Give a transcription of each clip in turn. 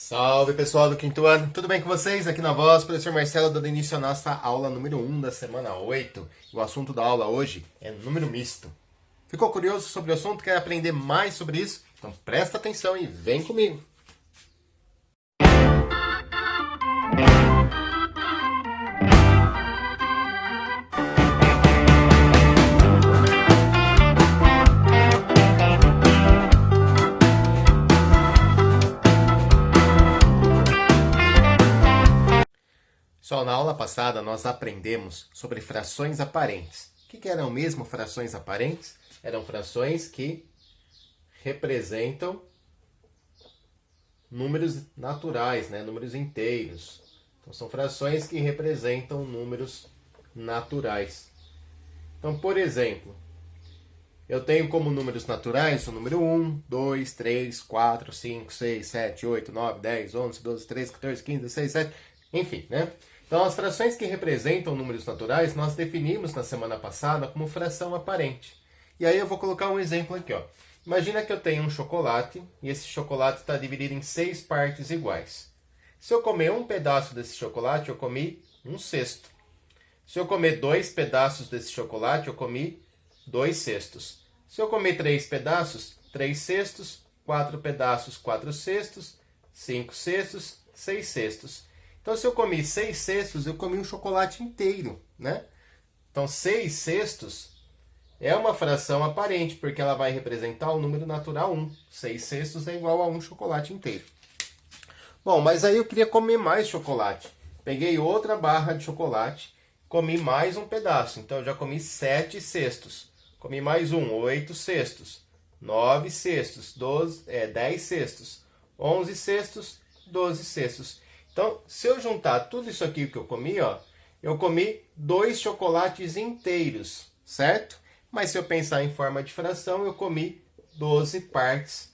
Salve pessoal do quinto ano, tudo bem com vocês? Aqui na voz, professor Marcelo, dando início à nossa aula número 1 da semana 8. O assunto da aula hoje é número misto. Ficou curioso sobre o assunto? Quer aprender mais sobre isso? Então presta atenção e vem comigo! Só na aula passada nós aprendemos sobre frações aparentes. O que eram mesmo frações aparentes? Eram frações que representam números naturais, números inteiros. Então são frações que representam números naturais. Então, por exemplo, eu tenho como números naturais o número 1, 2, 3, 4, 5, 6, 7, 8, 9, 10, 11, 12, 13, 14, 15, 16, 17, enfim, Então, as frações que representam números naturais, nós definimos na semana passada como fração aparente. E aí eu vou colocar um exemplo aqui, ó. Imagina que eu tenho um chocolate e esse chocolate está dividido em 6 partes iguais. Se eu comer um pedaço desse chocolate, eu comi um sexto. Se eu comer 2 pedaços desse chocolate, eu comi 2 sextos. Se eu comer 3 pedaços, 3 sextos, 4 pedaços, 4 sextos, 5 sextos, 6 sextos. Então, se eu comi 6 sextos, eu comi um chocolate inteiro, Então, 6 sextos é uma fração aparente, porque ela vai representar o número natural 1. 6 sextos é igual a um chocolate inteiro. Bom, mas aí eu queria comer mais chocolate. Peguei outra barra de chocolate, comi mais um pedaço. Então, eu já comi 7 sextos. Comi mais um, 8 sextos. 9 sextos, 10 sextos. 11 sextos, 12 sextos. Então, se eu juntar tudo isso aqui que eu comi, eu comi 2 chocolates inteiros, certo? Mas se eu pensar em forma de fração, eu comi 12 partes,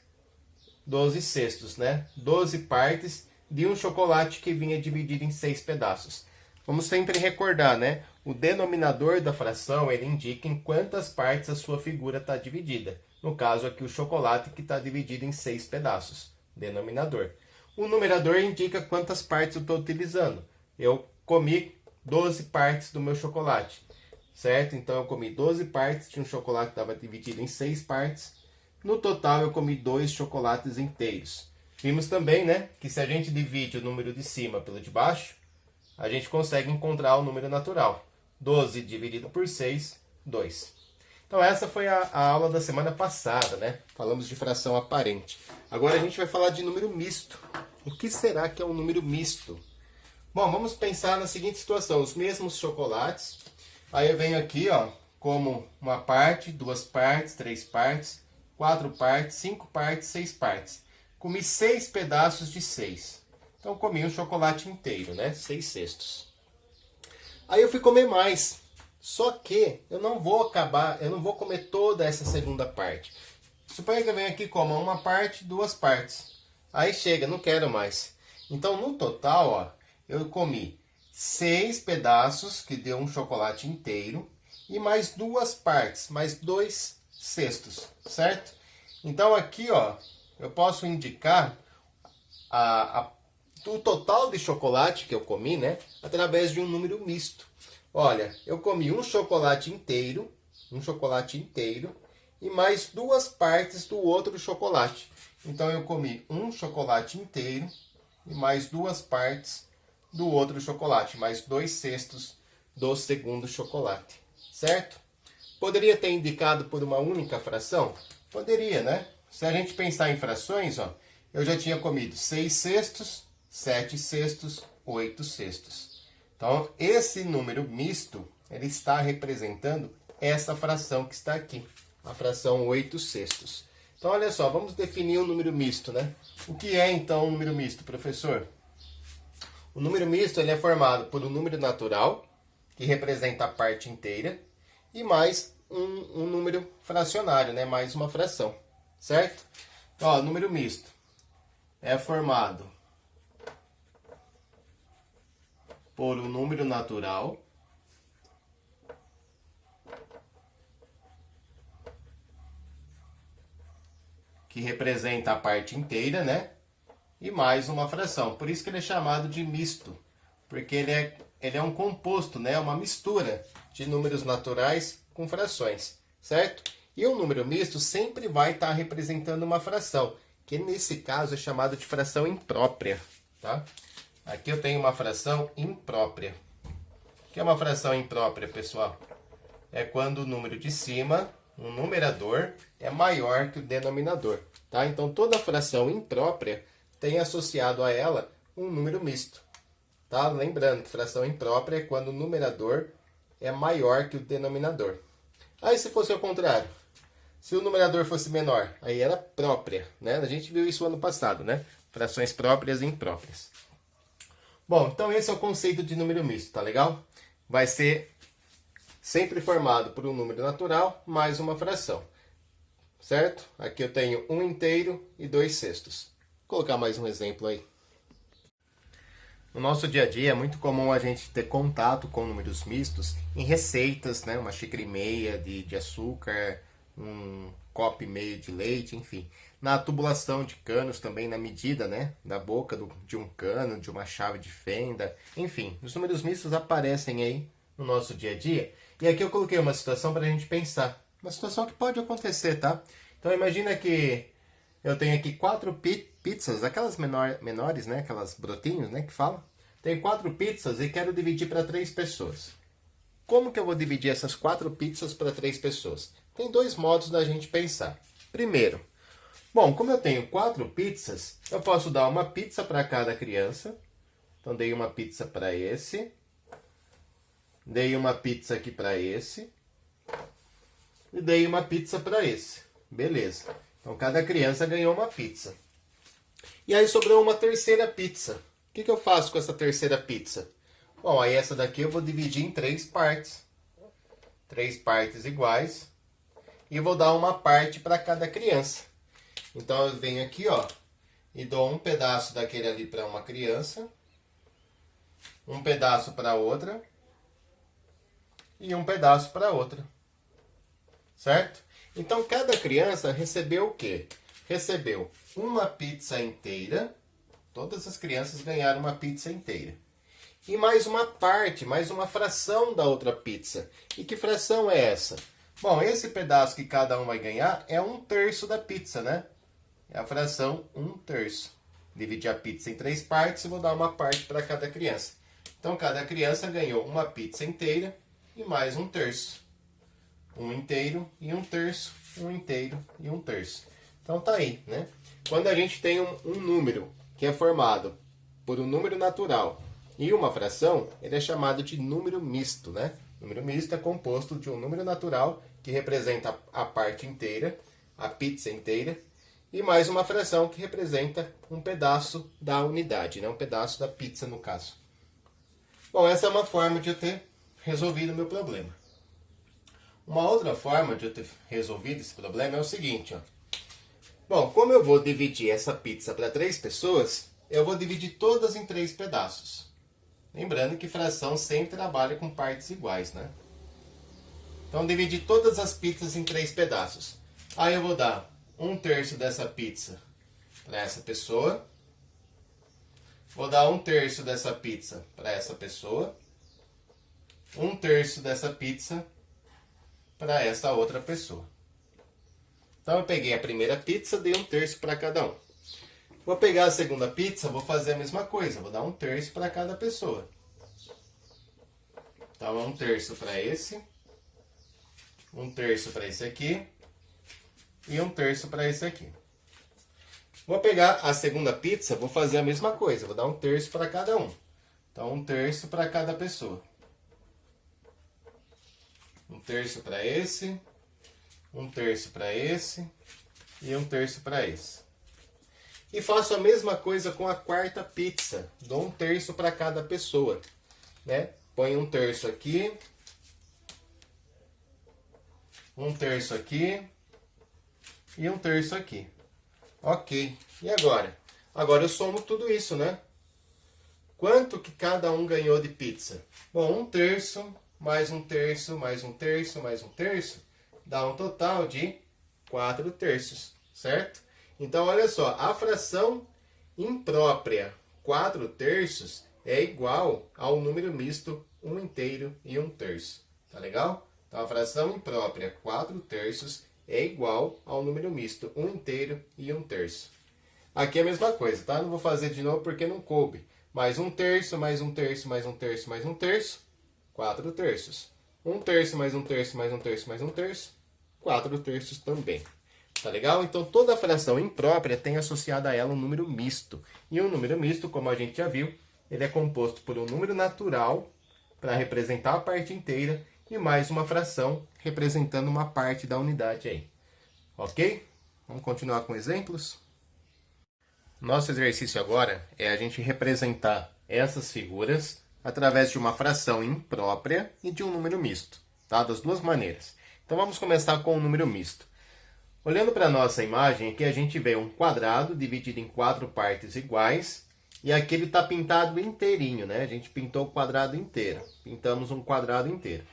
12 sextos, 12 partes de um chocolate que vinha dividido em 6 pedaços. Vamos sempre recordar, O denominador da fração, ele indica em quantas partes a sua figura está dividida. No caso aqui, o chocolate que está dividido em 6 pedaços, denominador. O numerador indica quantas partes eu estou utilizando. Eu comi 12 partes do meu chocolate, certo? Então, eu comi 12 partes de um chocolate que estava dividido em 6 partes. No total, eu comi 2 chocolates inteiros. Vimos também, que se a gente divide o número de cima pelo de baixo, a gente consegue encontrar o número natural. 12 dividido por 6, 2. Então, essa foi a aula da semana passada, Falamos de fração aparente. Agora a gente vai falar de número misto. O que será que é um número misto? Bom, vamos pensar na seguinte situação. Os mesmos chocolates. Aí eu venho aqui, como uma parte, 2 partes, 3 partes, 4 partes, 5 partes, 6 partes. Comi 6 pedaços de 6. Então, comi um chocolate inteiro, 6 sextos. Aí eu fui comer mais. Só que eu não vou comer toda essa segunda parte. Suponha que eu venho aqui como uma parte, 2 partes. Aí chega, não quero mais. Então, no total, eu comi 6 pedaços, que deu um chocolate inteiro, e mais 2 partes, mais 2 cestos, certo? Então, aqui, eu posso indicar o total de chocolate que eu comi, através de um número misto. Olha, eu comi um chocolate inteiro, e mais 2 partes do outro chocolate. Então, eu comi um chocolate inteiro e mais 2 partes do outro chocolate, mais 2 cestos do segundo chocolate, certo? Poderia ter indicado por uma única fração? Poderia, Se a gente pensar em frações, eu já tinha comido 6 cestos, 7 cestos, 8 cestos. Então, esse número misto, ele está representando essa fração que está aqui, a fração 8 sextos. Então, olha só, vamos definir um número misto, O que é, então, um número misto, professor? O número misto ele é formado por um número natural, que representa a parte inteira, e mais um número fracionário, mais uma fração, certo? Então, número misto é formado por um número natural que representa a parte inteira, e mais uma fração. Por isso que ele é chamado de misto, porque ele é um composto, né? Uma mistura de números naturais com frações, certo? E o número misto sempre vai estar representando uma fração, que nesse caso é chamado de fração imprópria, tá? Aqui eu tenho uma fração imprópria. O que é uma fração imprópria, pessoal? É quando o número de cima, o numerador, é maior que o denominador, tá? Então toda fração imprópria tem associado a ela um número misto, tá? Lembrando que fração imprópria é quando o numerador é maior que o denominador. Aí se fosse ao contrário, se o numerador fosse menor, aí era própria, né? A gente viu isso ano passado, né? Frações próprias e impróprias. Bom, então esse é o conceito de número misto, tá legal? Vai ser sempre formado por um número natural mais uma fração, certo? Aqui eu tenho 1 inteiro e 2 sextos. Vou colocar mais um exemplo aí. No nosso dia a dia é muito comum a gente ter contato com números mistos em receitas, né? Uma xícara e meia de açúcar, um copo e meio de leite, enfim. Na tubulação de canos também, na medida, né? Da boca de um cano, de uma chave de fenda, enfim. Os números mistos aparecem aí no nosso dia a dia. E aqui eu coloquei uma situação para a gente pensar. Uma situação que pode acontecer, tá? Então imagina que eu tenho aqui 4 pizzas, aquelas menores, né? Aquelas brotinhos, né? Que falam. Tenho 4 pizzas e quero dividir para 3 pessoas. Como que eu vou dividir essas 4 pizzas para 3 pessoas? Tem 2 modos da gente pensar. Primeiro, bom, como eu tenho 4 pizzas, eu posso dar uma pizza para cada criança. Então dei uma pizza para esse. Dei uma pizza aqui para esse. E dei uma pizza para esse. Beleza. Então cada criança ganhou uma pizza. E aí sobrou uma terceira pizza. O que eu faço com essa terceira pizza? Bom, aí essa daqui eu vou dividir em 3 partes. 3 partes iguais. E vou dar uma parte para cada criança. Então eu venho aqui, ó, e dou um pedaço daquele ali para uma criança. Um pedaço para outra. E um pedaço para outra. Certo? Então cada criança recebeu o quê? Recebeu uma pizza inteira. Todas as crianças ganharam uma pizza inteira. E mais uma parte, mais uma fração da outra pizza. E que fração é essa? Bom, esse pedaço que cada um vai ganhar é 1/3 da pizza, né? É a fração 1/3. Dividi a pizza em 3 partes e vou dar uma parte para cada criança. Então cada criança ganhou uma pizza inteira e mais 1/3. 1 inteiro e 1/3. 1 inteiro e 1/3. Então tá aí, né? Quando a gente tem um número que é formado por um número natural e uma fração, ele é chamado de número misto, né? Número misto é composto de um número natural, que representa a parte inteira, a pizza inteira, e mais uma fração que representa um pedaço da unidade, né? Um pedaço da pizza, no caso. Bom, essa é uma forma de eu ter resolvido o meu problema. Uma outra forma de eu ter resolvido esse problema é o seguinte, ó. Bom, como eu vou dividir essa pizza para 3 pessoas, eu vou dividir todas em 3 pedaços. Lembrando que fração sempre trabalha com partes iguais, né? Então, dividir todas as pizzas em 3 pedaços. Aí eu vou dar 1/3 dessa pizza para essa pessoa. Vou dar 1/3 dessa pizza para essa pessoa. 1/3 dessa pizza para essa outra pessoa. Então eu peguei a primeira pizza, dei 1/3 para cada um. Vou pegar a segunda pizza, vou fazer a mesma coisa. Vou dar 1/3 para cada pessoa. Então 1/3 para esse. 1/3 para esse aqui. E 1/3 para esse aqui. Vou pegar a segunda pizza, vou fazer a mesma coisa. Vou dar 1/3 para cada um. Então 1/3 para cada pessoa. 1/3 para esse. 1/3 para esse e 1/3 para esse. E faço a mesma coisa com a quarta pizza. Dou 1/3 para cada pessoa, né? Põe 1/3 aqui. 1/3 aqui. E 1/3 aqui. Ok. E agora? Agora eu somo tudo isso, né? Quanto que cada um ganhou de pizza? Bom, 1/3 mais 1/3 mais 1/3 mais 1/3 dá um total de 4/3, certo? Então, olha só, a fração imprópria 4/3 é igual ao número misto 1/3 e 1/3. Tá legal? Então, a fração imprópria 4/3 é igual ao número misto 1/3 e 1/3. Aqui é a mesma coisa, tá? Não vou fazer de novo porque não coube. Mais 1/3, mais 1/3, mais 1/3, mais 1/3, 4/3. 1/3 mais 1/3, mais 1/3, mais 1/3, 4/3 também. Tá legal? Então, toda fração imprópria tem associada a ela um número misto. E um número misto, como a gente já viu, ele é composto por um número natural, para representar a parte inteira, e mais uma fração, representando uma parte da unidade aí. Ok? Vamos continuar com exemplos? Nosso exercício agora é a gente representar essas figuras através de uma fração imprópria e de um número misto, tá? Das duas maneiras. Então, vamos começar com o número misto. Olhando para a nossa imagem, aqui a gente vê um quadrado dividido em 4 partes iguais, e aqui ele está pintado inteirinho, né? A gente pintou o quadrado inteiro, pintamos um quadrado inteiro.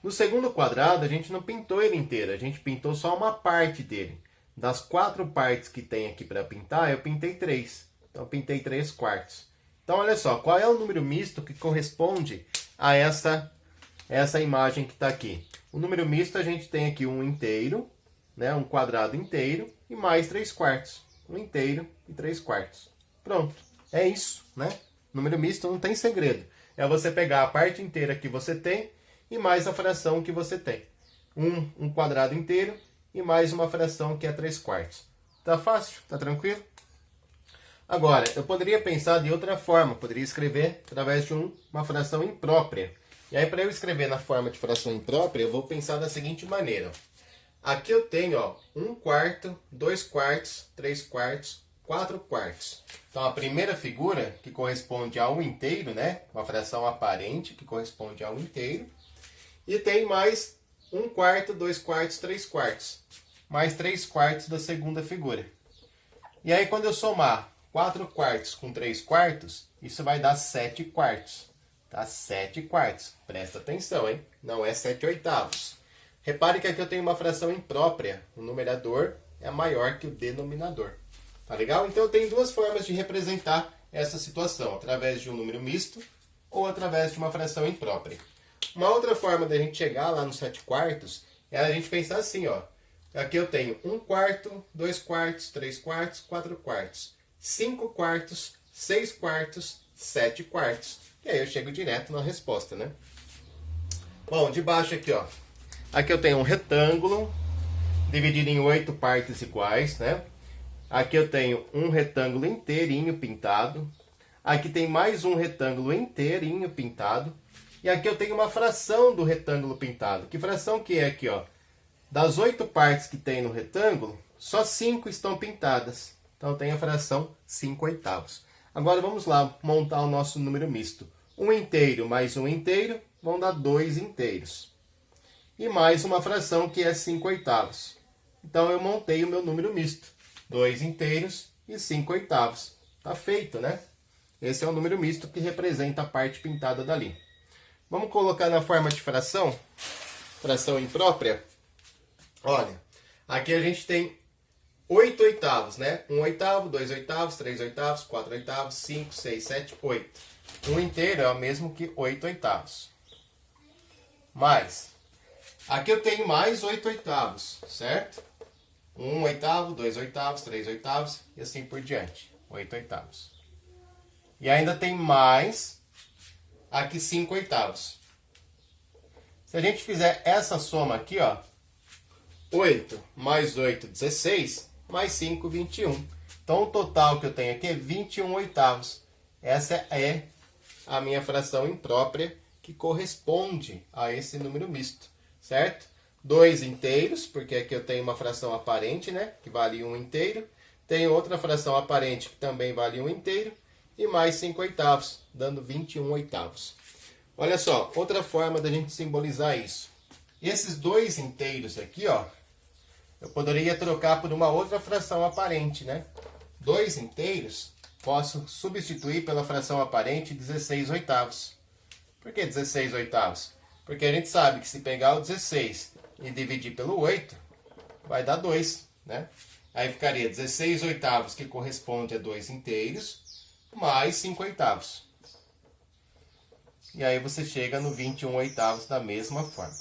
No segundo quadrado, a gente não pintou ele inteiro, a gente pintou só uma parte dele. Das 4 partes que tem aqui para pintar, eu pintei 3. Então, eu pintei 3/4. Então, olha só, qual é o número misto que corresponde a essa imagem que está aqui? O número misto, a gente tem aqui um inteiro, né, um quadrado inteiro, e mais 3/4. Um inteiro e 3/4. Pronto, é isso, né? Número misto não tem segredo. É você pegar a parte inteira que você tem e mais a fração que você tem. Um quadrado inteiro e mais uma fração que é 3/4. Tá fácil? Tá tranquilo? Agora, eu poderia pensar de outra forma. Poderia escrever através de uma fração imprópria. E aí, para eu escrever na forma de fração imprópria, eu vou pensar da seguinte maneira. Aqui eu tenho, ó, 1/4, 2/4, 3/4, 4/4. Então, a primeira figura, que corresponde a 1 inteiro, né? Uma fração aparente, que corresponde a 1 inteiro. E tem mais 1/4, 2/4, 3/4. Mais 3/4 da segunda figura. E aí, quando eu somar 4/4 com 3/4, isso vai dar 7/4. Tá? 7/4. Presta atenção, hein? Não é 7/8. Repare que aqui eu tenho uma fração imprópria. O numerador é maior que o denominador. Tá legal? Então, eu tenho duas formas de representar essa situação. Através de um número misto ou através de uma fração imprópria. Uma outra forma da gente chegar lá no 7/4 é a gente pensar assim, ó. Aqui eu tenho 1/4, 2/4, 3/4, 4/4. 5/4, 6/4, 7/4. E aí eu chego direto na resposta, né? Bom, de baixo aqui, ó. Aqui eu tenho um retângulo dividido em 8 partes iguais, né? Aqui eu tenho um retângulo inteirinho pintado. Aqui tem mais um retângulo inteirinho pintado. E aqui eu tenho uma fração do retângulo pintado. Que fração que é aqui, ó? Das 8 partes que tem no retângulo, só 5 estão pintadas. Então, tem a fração 5/8. Agora, vamos lá montar o nosso número misto. 1 inteiro mais 1 inteiro vão dar 2 inteiros. E mais uma fração que é 5/8. Então, eu montei o meu número misto. 2 inteiros e 5/8. Tá feito, né? Esse é o número misto que representa a parte pintada dali. Vamos colocar na forma de fração? Fração imprópria? Olha, aqui a gente tem 8/8, né? 1/8, 2/8, 3/8, 4/8, 5, 6, 7, 8. 1 inteiro é o mesmo que 8/8. Mas, aqui eu tenho mais 8/8, certo? 1/8, 2/8, 3/8 e assim por diante. 8/8. E ainda tem mais aqui 5/8. Se a gente fizer essa soma aqui, ó. 8 mais 8, 16, mais 5, 21. Então, o total que eu tenho aqui é 21/8. Essa é a minha fração imprópria que corresponde a esse número misto, certo? 2 inteiros, porque aqui eu tenho uma fração aparente, né? Que vale 1 inteiro. Tenho outra fração aparente que também vale 1 inteiro. E mais 5/8, dando 21/8. Olha só, outra forma da gente simbolizar isso. Esses 2 inteiros aqui, ó, eu poderia trocar por uma outra fração aparente, né? 2 inteiros, posso substituir pela fração aparente 16/8. Por que 16/8? Porque a gente sabe que se pegar o 16 e dividir pelo 8, vai dar 2, né? Aí ficaria 16 oitavos, que corresponde a 2 inteiros, mais 5 oitavos. E aí você chega no 21 oitavos da mesma forma.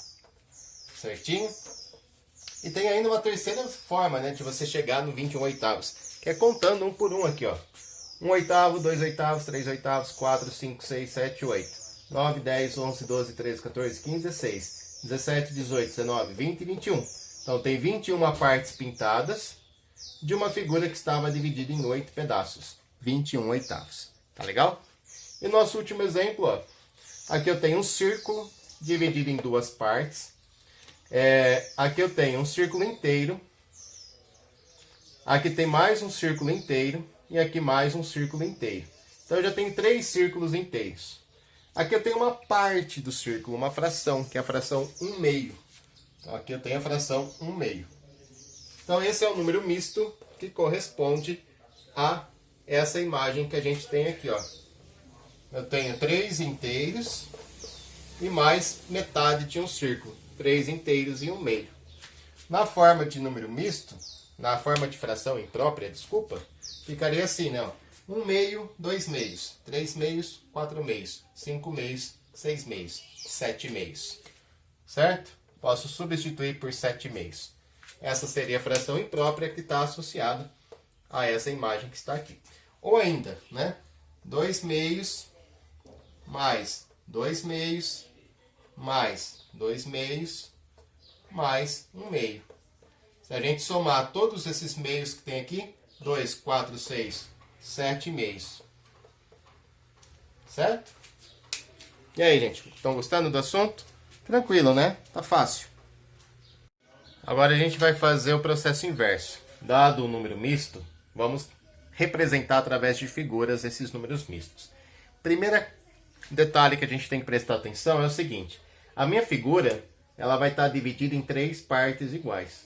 Certinho? E tem ainda uma terceira forma, né, de você chegar no 21 oitavos, que é contando um por um aqui, ó. 1 oitavo, 2 oitavos, 3 oitavos, 4, 5, 6, 7, 8, 9, 10, 11, 12, 13, 14, 15, 16, 17, 18, 19, 20 e 21. Então tem 21 partes pintadas de uma figura que estava dividida em 8 pedaços. 21 oitavos. Tá legal? E nosso último exemplo, ó. Aqui eu tenho um círculo dividido em 2 partes. Aqui eu tenho um círculo inteiro. Aqui tem mais um círculo inteiro. E aqui mais um círculo inteiro. Então eu já tenho 3 círculos inteiros. Aqui eu tenho uma parte do círculo, uma fração, que é a fração 1/2. Então aqui eu tenho a fração 1/2. Então esse é o número misto que corresponde a essa imagem que a gente tem aqui, ó. Eu tenho 3 inteiros e mais metade de um círculo. 3 inteiros e 1/2. Na forma de número misto, na forma de fração imprópria, desculpa, ficaria assim, né? 1/2, 2 meios, 3 meios, 4 meios, 5 meios, 6 meios, 7 meios. Certo? Posso substituir por 7 meios. Essa seria a fração imprópria que está associada a essa imagem que está aqui. Ou ainda, né? 2 meios mais 2 meios mais 2 meios mais 1/2. Se a gente somar todos esses meios que tem aqui, 2, 4, 6, 7 meios. Certo? E aí, gente? Estão gostando do assunto? Tranquilo, né? Tá fácil. Agora a gente vai fazer o processo inverso. Dado o número misto, vamos representar através de figuras esses números mistos. Primeiro detalhe que a gente tem que prestar atenção é o seguinte. A minha figura, ela vai estar dividida em 3 partes iguais.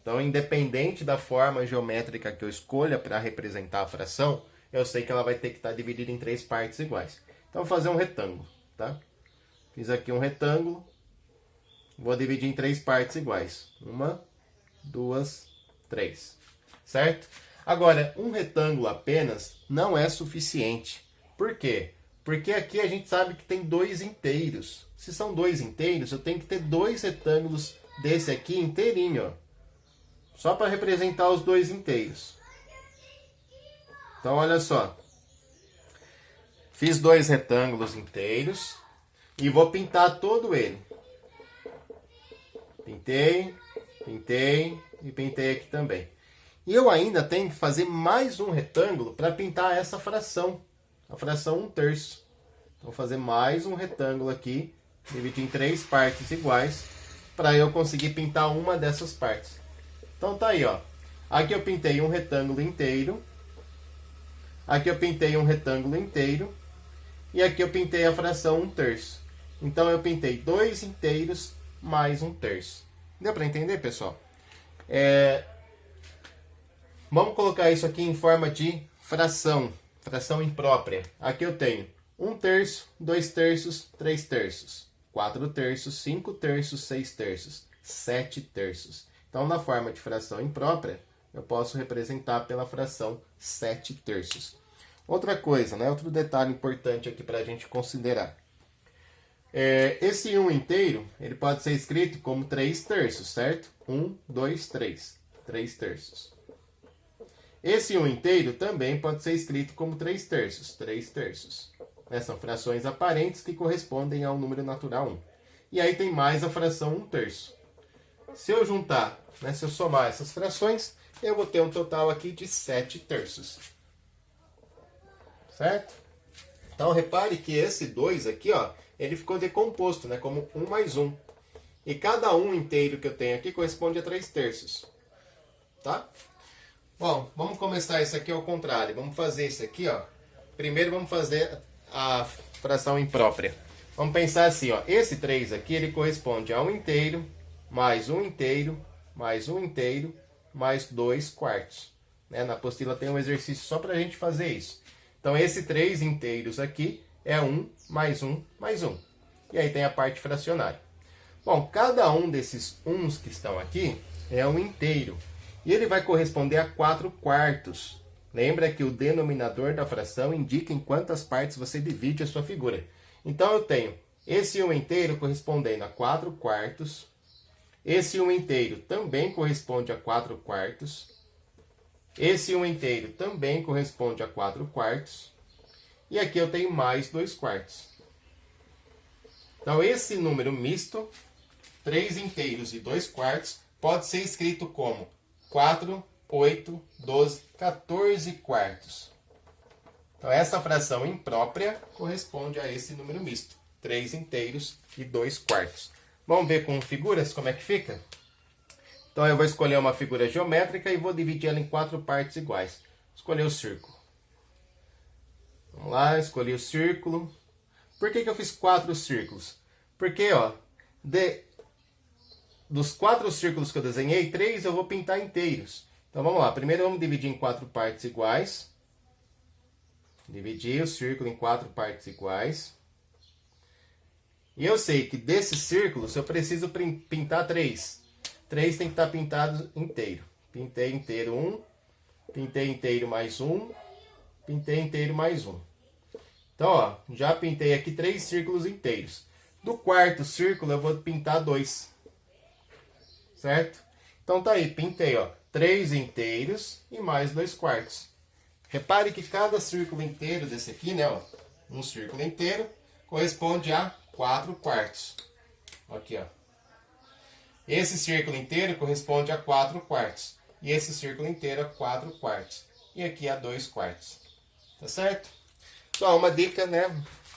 Então, independente da forma geométrica que eu escolha para representar a fração, eu sei que ela vai ter que estar dividida em 3 partes iguais. Então, vou fazer um retângulo, tá? Fiz aqui um retângulo. Vou dividir em 3 partes iguais. 1, 2, 3. Certo? Agora, um retângulo apenas não é suficiente. Por quê? Porque aqui a gente sabe que tem 2 inteiros. Se são 2 inteiros, eu tenho que ter 2 retângulos desse aqui inteirinho, ó. Só para representar os 2 inteiros. Então, olha só. Fiz 2 retângulos inteiros e vou pintar todo ele. Pintei, pintei e pintei aqui também. E eu ainda tenho que fazer mais um retângulo para pintar essa fração. A fração 1/3. Então, vou fazer mais um retângulo aqui, dividir em 3 partes iguais, para eu conseguir pintar uma dessas partes. Então tá aí, ó. Aqui eu pintei um retângulo inteiro. Aqui eu pintei um retângulo inteiro. E aqui eu pintei a fração 1/3. Então eu pintei 2 inteiros mais 1/3. Deu para entender, pessoal? Vamos colocar isso aqui em forma de fração. Fração imprópria. Aqui eu tenho 1/3, 2/3, 3/3, 4/3, 5/3, 6/3, 7/3. Então, na forma de fração imprópria, eu posso representar pela fração 7/3. Outra coisa, né? Outro detalhe importante aqui para a gente considerar. Esse 1 inteiro, ele pode ser escrito como 3/3, certo? 1, 2, 3. 3/3. Esse 1 inteiro também pode ser escrito como 3/3. 3/3. São frações aparentes que correspondem ao número natural 1. E aí tem mais a fração 1/3. Se eu juntar, né, se eu somar essas frações, eu vou ter um total aqui de 7/3. Certo? Então, repare que esse 2 aqui, ó, ele ficou decomposto, né, como 1 mais 1. E cada 1 inteiro que eu tenho aqui corresponde a 3/3. Tá? Bom, vamos começar isso aqui ao contrário. Vamos fazer isso aqui, ó. Primeiro vamos fazer a fração imprópria. Vamos pensar assim, ó. Esse 3 aqui, ele corresponde a 1 inteiro, mais 1 inteiro, mais 1 inteiro, mais 2/4. Né? Na apostila tem um exercício só para a gente fazer isso. Então, esse 3 inteiros aqui é 1 mais 1 mais 1. E aí tem a parte fracionária. Bom, cada um desses 1s que estão aqui é um inteiro. E ele vai corresponder a 4/4. Lembra que o denominador da fração indica em quantas partes você divide a sua figura. Então eu tenho esse 1 inteiro correspondendo a 4/4. Esse 1 inteiro também corresponde a 4/4. Esse 1 inteiro também corresponde a 4/4. E aqui eu tenho mais 2/4. Então esse número misto, 3 inteiros e 2/4, pode ser escrito como 4, 8, 12, 14/4. Então essa fração imprópria corresponde a esse número misto, 3 inteiros e 2/4. Vamos ver com figuras como é que fica? Então eu vou escolher uma figura geométrica e vou dividir ela em 4 partes iguais. Escolher o círculo. Vamos lá, escolhi o círculo. Por que eu fiz 4 círculos? Porque, ó, dos 4 círculos que eu desenhei, 3 eu vou pintar inteiros. Então vamos lá, primeiro vamos dividir em 4 partes iguais. Dividir o círculo em 4 partes iguais. E eu sei que desses círculos eu preciso pintar 3. 3 tem que estar pintado inteiro. Pintei inteiro 1, pintei inteiro mais 1, pintei inteiro mais 1. Então, ó, já pintei aqui 3 círculos inteiros. Do quarto círculo eu vou pintar 2. Certo? Então tá aí, pintei, ó, 3 inteiros e mais 2/4. Repare que cada círculo inteiro desse aqui, né, ó, um círculo inteiro corresponde a 4/4. Aqui, ó. Esse círculo inteiro corresponde a 4/4. E esse círculo inteiro a 4/4. E aqui a 2/4. Tá certo? Só uma dica, né?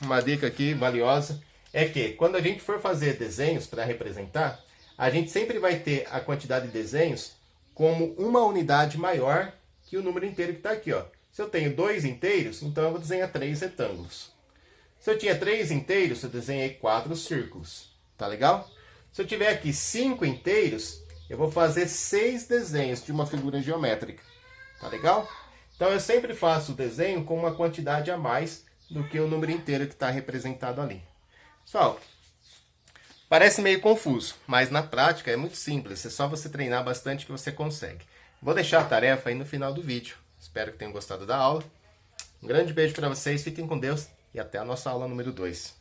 Uma dica aqui valiosa é que quando a gente for fazer desenhos para representar, a gente sempre vai ter a quantidade de desenhos como uma unidade maior que o número inteiro que está aqui, ó. Se eu tenho 2 inteiros, então eu vou desenhar 3 retângulos. Se eu tinha 3 inteiros, eu desenhei 4 círculos. Tá legal? Se eu tiver aqui 5 inteiros, eu vou fazer 6 desenhos de uma figura geométrica. Tá legal? Então eu sempre faço o desenho com uma quantidade a mais do que o número inteiro que está representado ali. Pessoal, parece meio confuso, mas na prática é muito simples. É só você treinar bastante que você consegue. Vou deixar a tarefa aí no final do vídeo. Espero que tenham gostado da aula. Um grande beijo para vocês, fiquem com Deus e até a nossa aula número 2.